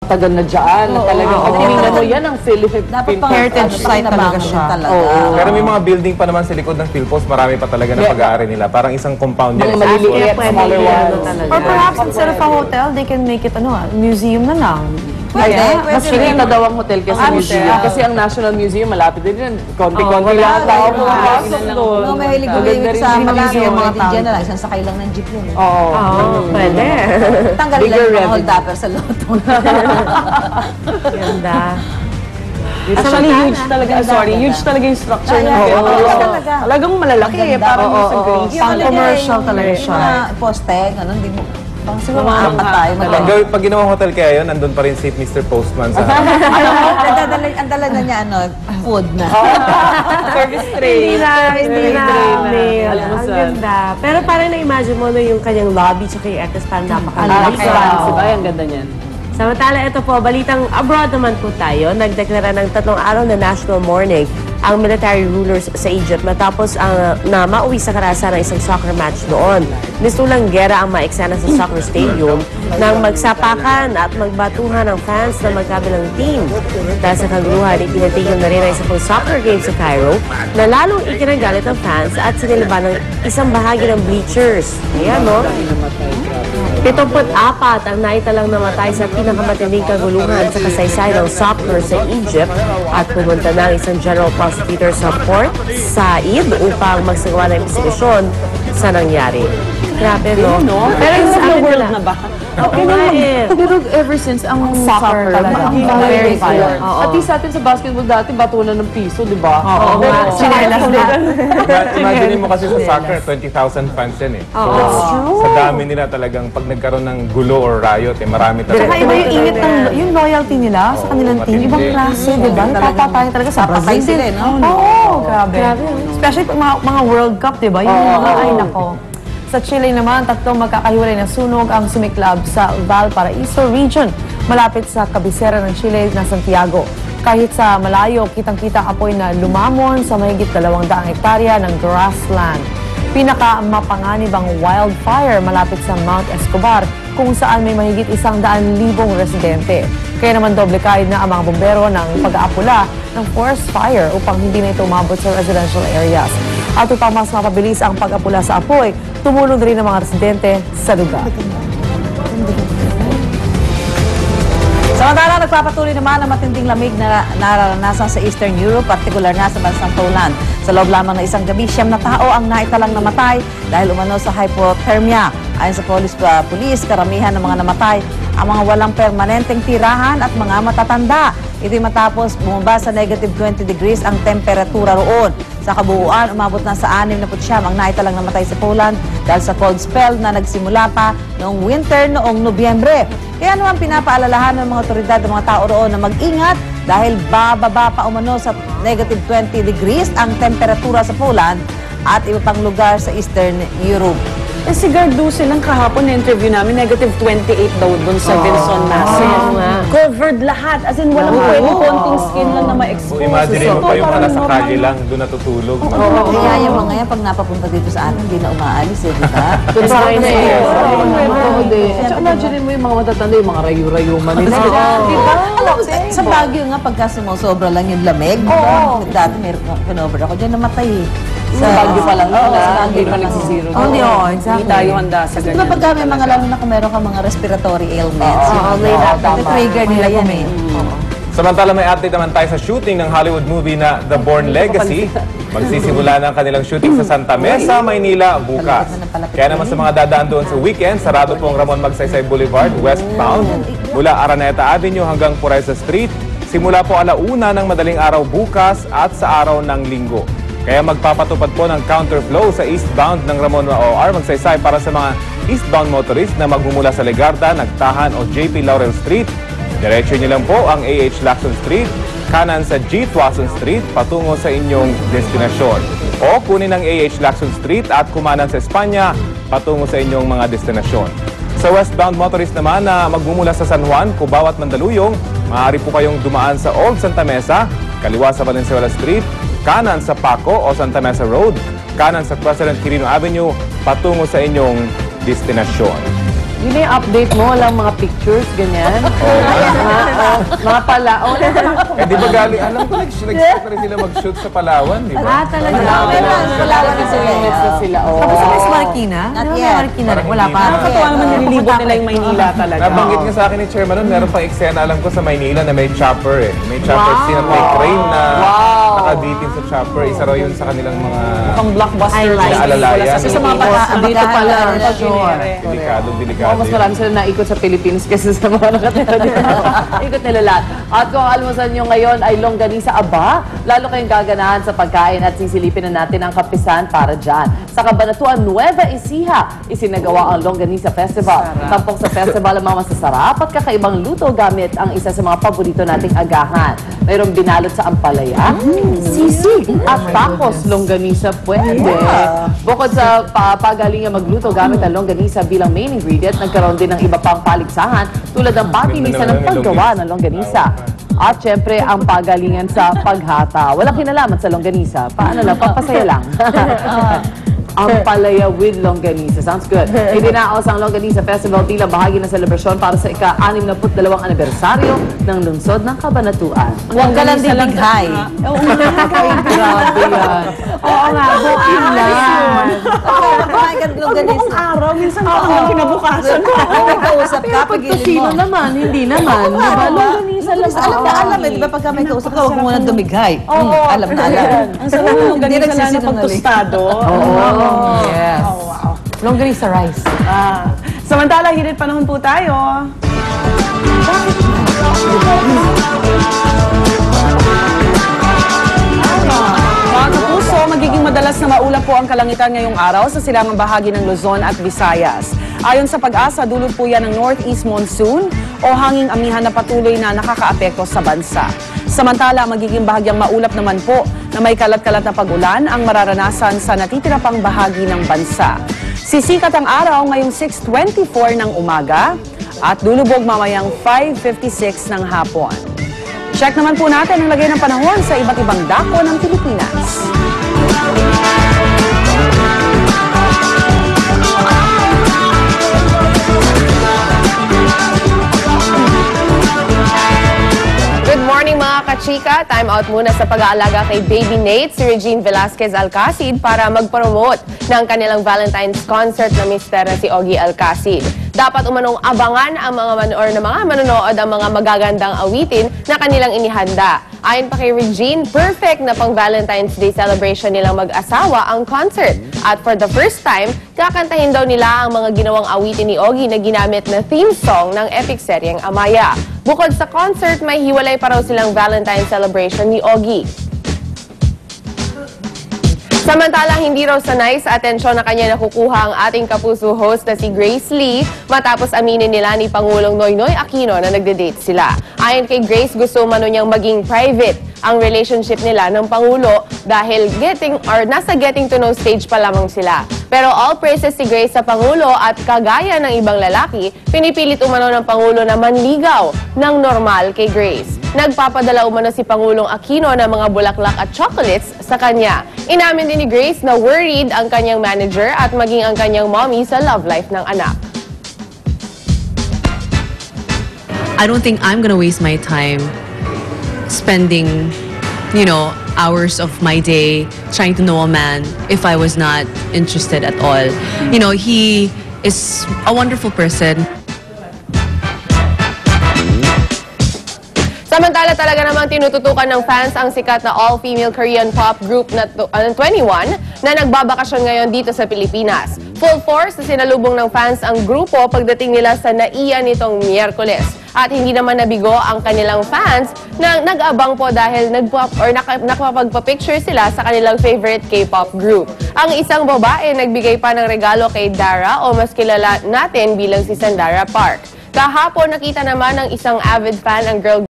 tagal na dyan. Talagang pag tinignan mo yan ang Philippine heritage site talaga siya. Pero may mga building pa naman sa likod ng Philpost, marami pa talaga na pag-aari nila. Parang isang compound yan. Mga maliliit, smaller ones. Or perhaps instead of a hotel, they can make it museum na lang. Kaya, mas kinita daw ang hotel kasi museum. Kasi ang National Museum, malapit din yan. Konti-konti lang tao pumapasok doon. May hilig-hilig sa Malayo, dyan na lang. Isang sakay lang ng jeep yun. Oo, pwede. Tanggalin lang yung hold-upper sa loto. Ganda. Actually, huge talaga. Huge talaga yung structure ng hotel. Talagang malalaki eh. Parang sa Greece. Pang-commercial talaga siya. Yung poste, gano'n, hindi mo. Pang siguro maapat tayo. Pag ginawang hotel kaya yun, nandun pa rin si Mr. Postman sa Ang dala na niya, food na. Service tray. Hindi na. Ang ganda. Pero parang na-imagine mo yung kanyang lobby tsaka yung Eccles, parang napakalaki. Ay, ang ganda niyan. Samantala, ito po, balitang abroad naman po tayo. Nagdeklara ng 3 araw na national mourning ang military rulers sa Egypt matapos na mauwi sa karahasan ng isang soccer match doon. Nisulang gera ang maeksena sa soccer stadium nang magsapakan at magbatuhan ng fans ng magkabilang team. Dahil sa kaguluhan, ipinatigil na rin ang isang soccer game sa Cairo na lalong ikinagalit ng fans at siniliban ng isang bahagi ng bleachers. Ayan, no? 74 ang naitalang namatay sa pinakamatinding kaguluhan sa kasaysayan ng soccer sa Egypt at pumunta na ang isang general prosecutor sa Port Said upang magsagawa ng investigasyon sa nangyari. Grabe, no? Pero yung sa akin world na ba? Pero ever since ang soccer talaga, very violent. At least atin sa basketball dati, batunan ng piso, di ba? Oo, sinelas na. Imagine mo kasi sa soccer, 20,000 fans yan eh. So, sa dami nila talagang pag nagkaroon ng gulo or riot, marami talaga. Saka iba yung init ng, yung loyalty nila sa kanilang team, ibang klase, di ba? Napapatayan talaga sa Brazil sila, no? Oo, grabe. Especially mga World Cup, di ba? Yung mga, ay nako. Sa Chile naman, 3 magkakahiwalay na sunog ang sumiklab sa Valparaiso region, malapit sa kabisera ng Chile na Santiago. Kahit sa malayo, kitang-kita ang apoy na lumamon sa mahigit 200 hektarya ng grassland. Pinaka-mapanganib ang wildfire malapit sa Mount Escobar, kung saan may mahigit 100,000 residente. Kaya naman doble kahit na ang mga bombero ng pag-aapula ng forest fire upang hindi na ito umabot sa residential areas. At upang mas mapabilis ang pag-apula sa apoy, tumulong rin ang mga residente sa lugar. Samantala, nagpapatuloy naman ang matinding lamig na nararanasan sa Eastern Europe, partikular na sa bansang Poland. Sa loob lamang ng isang gabi, 9 na tao ang naitalang namatay dahil umano sa hypothermia. Ayon sa pulis, karamihan ng mga namatay ang mga walang permanenteng tirahan at mga matatanda. Ito'y matapos bumaba sa negative 20 degrees ang temperatura roon. Sa kabuuan, umabot na sa 69 ang naitalang namatay sa Poland dahil sa cold spell na nagsimula pa noong winter noong Nobyembre. Kaya naman pinapaalalahan ng mga otoridad ng mga tao roon na mag-ingat dahil bababa pa umano sa negative 20 degrees ang temperatura sa Poland at iba pang lugar sa Eastern Europe. Eh, si Garduce lang kahapon na-interview namin, negative 28 daw doon sa Vinson Massif. Covered lahat. As in, walang pwede, konting skin lang na ma-expose. Imagine mo pa yung nasa kalye lang, doon natutulog. Kaya yung mga yan, pag napapunta dito sa atin, hindi na umaalis eh, di ba? Parang na eh. Imagine mo yung mga matatanda, yung mga rayu-rayuman nila. Di ba? Alam, sa Baguio nga, pagka sumosobra lang yung lamig, dati meron pinover ako, dyan namatay eh. Sa Baguio pa lang. Sa Baguio pa nagsisiro. Exactly. Hindi tayo handa sa ganyan. Diba pagka may mga lalo na kung meron ka mga respiratory ailments, trigger nila yan eh. Samantala may update naman tayo sa shooting ng Hollywood movie na The Bourne Legacy. Magsisimula ng kanilang shooting sa Santa Mesa, Maynila bukas. Kaya naman sa mga dadaan doon sa weekend, sarado po ang Ramon Magsaysay Boulevard westbound mula Araneta Avenue hanggang Pureza Street. Simula po 1:00 ng madaling araw bukas at sa araw ng Linggo. Kaya magpapatupad po ng counterflow sa eastbound ng Ramon OR Magsaysay para sa mga eastbound motorist na magmumula sa Legarda, Nagtahan o JP Laurel Street. Diretso niyo lang po ang AH Lacson Street, kanan sa G. Tuason Street patungo sa inyong destinasyon. O kunin ang AH Lacson Street at kumanan sa Espanya patungo sa inyong mga destinasyon. Sa westbound motorist naman na magmumula sa San Juan, Cubao at Mandaluyong, maaari po kayong dumaan sa Old Santa Mesa, kaliwa sa Valenzuela Street, kanan sa Paco o Santa Mesa Road, kanan sa President Quirino Avenue, patungo sa inyong destinasyon. Yun yung update mo, walang mga pictures, ganyan. Mga palaon. Eh, di ba galing, alam ko, nag-start na rin sila mag-shoot sa Palawan, di ba? Talaga. Palawan na sila. Tapos sa Marikina? Not Di ba yet. Marikina? Parang Wala hindi pa. pa. Nakakatuwa naman nililibot nila yung Maynila talaga. Nabanggit nga sa akin ni Chairman nun, meron pang eksena, alam ko sa Maynila na may chopper eh. May chopper scene at may crane na nakabitin sa chopper. Isa raw yun sa kanilang mga Pang blockbuster. Sila alalayan. Sa mga Dito pala. delikado Mas yun. marami sila naikot sa Philippines kasi sa mga nakatira dito. Ikot nila lahat. At kung almusan nyo ngayon ay longganisa, aba, lalo kayong gaganahan sa pagkain at sisilipin na natin ang kapisan para dyan. Sa Cabanatuan Nueva Ecija, isinagawa ang Longganisa Festival. Tampok sa festival ang mga masasarap at kakaibang luto gamit ang isa sa mga paborito nating agahan. Mayroong binalot sa ampalaya, sisig, at tacos longganisa pwede. Bukod sa pagalingan magluto gamit ang longganisa bilang main ingredient, nagkaroon din ng iba pang paligsahan tulad ng patilisan ng paggawa ng longganisa. At syempre, ang pagalingan sa paghata. Walang kinalaman sa longganisa. Paano lang? Pampasaya lang. Ang palaya with longganisa. Sounds good. Idinaos ang Longganisa Festival bilang bahagi ng selebrasyon para sa ika-62 anibersaryo ng lungsod ng Cabanatuan. Huwag ka lang dibighay. Grabe yan. Oo nga, bukin lang. Kumain ka ng longganisa. Araw, minsan pa ako kinabukasan. May kausap ka, pagilin mo. Sino naman? Hindi naman. Diba? Longganisa lang. Alam na alam eh, di ba pagka may kausap ka, huwag mo muna dumighay. Alam na alam. Ang sarap ng ganito lalo pag tostado. Yes. Longganisa rice. Samantala, hinit panahon po tayo. Mga kapuso, magiging madalas na maulap po ang kalangitan ngayong araw sa silangang bahagi ng Luzon at Visayas. Ayon sa pag-asa, dulot po yan ng northeast monsoon o hanging amihan na patuloy na nakakaapekto sa bansa. Samantala, magiging bahagyang maulap naman po na may kalat-kalat na pag-ulan ang mararanasan sa natitira pang bahagi ng bansa. Sisikat ang araw ngayong 6:24 ng umaga at lulubog mamayang 5:56 ng hapon. Check naman po natin ang lagay ng panahon sa iba't ibang dako ng Pilipinas. Good morning mga kachika! Time out muna sa pag-aalaga kay Baby Nate, si Regine Velasquez Alcacid para mag-promote ng kanilang Valentine's concert na mister na si Ogie Alcacid. Dapat umanong abangan ang mga manonood ang mga magagandang awitin na kanilang inihanda. Ayon pa kay Regine, perfect na pang Valentine's Day celebration nilang mag-asawa ang concert. At for the first time, kakantahin daw nila ang mga ginawang awitin ni Ogie na ginamit na theme song ng epic seryeng Amaya. Bukod sa concert, may hiwalay pa raw silang Valentine's celebration ni Ogie. Samantala, hindi raw sanay sa atensyon na kanya nakukuha ang ating kapuso host na si Grace Lee matapos aminin nila ni Pangulong Noynoy Aquino na nagde-date sila. Ayon kay Grace, gusto umano niyang maging private ang relationship nila ng Pangulo dahil nasa getting to know stage pa lamang sila. Pero all praises si Grace sa Pangulo at kagaya ng ibang lalaki, pinipilit umano ng Pangulo na manligaw ng normal kay Grace. Nagpapadala umano si Pangulong Aquino ng mga bulaklak at chocolates sa kanya. Inamin din ni Grace na worried ang kanyang manager at maging ang kanyang mommy sa love life ng anak. I don't think I'm gonna waste my time spending, hours of my day trying to know a man if I was not interested at all. He is a wonderful person. Samantala talaga namang tinututukan ng fans ang sikat na all-female Korean pop group na 21 na nagbabakasyon ngayon dito sa Pilipinas. Full force na sinalubong ng fans ang grupo pagdating nila sa NAIA nitong Miyerkules. At hindi naman nabigo ang kanilang fans na nag-abang po dahil nakapagpa-picture sila sa kanilang favorite K-pop group. Ang isang babae nagbigay pa ng regalo kay Dara o mas kilala natin bilang si Sandara Park. Kahapon nakita naman ng isang avid fan ang girl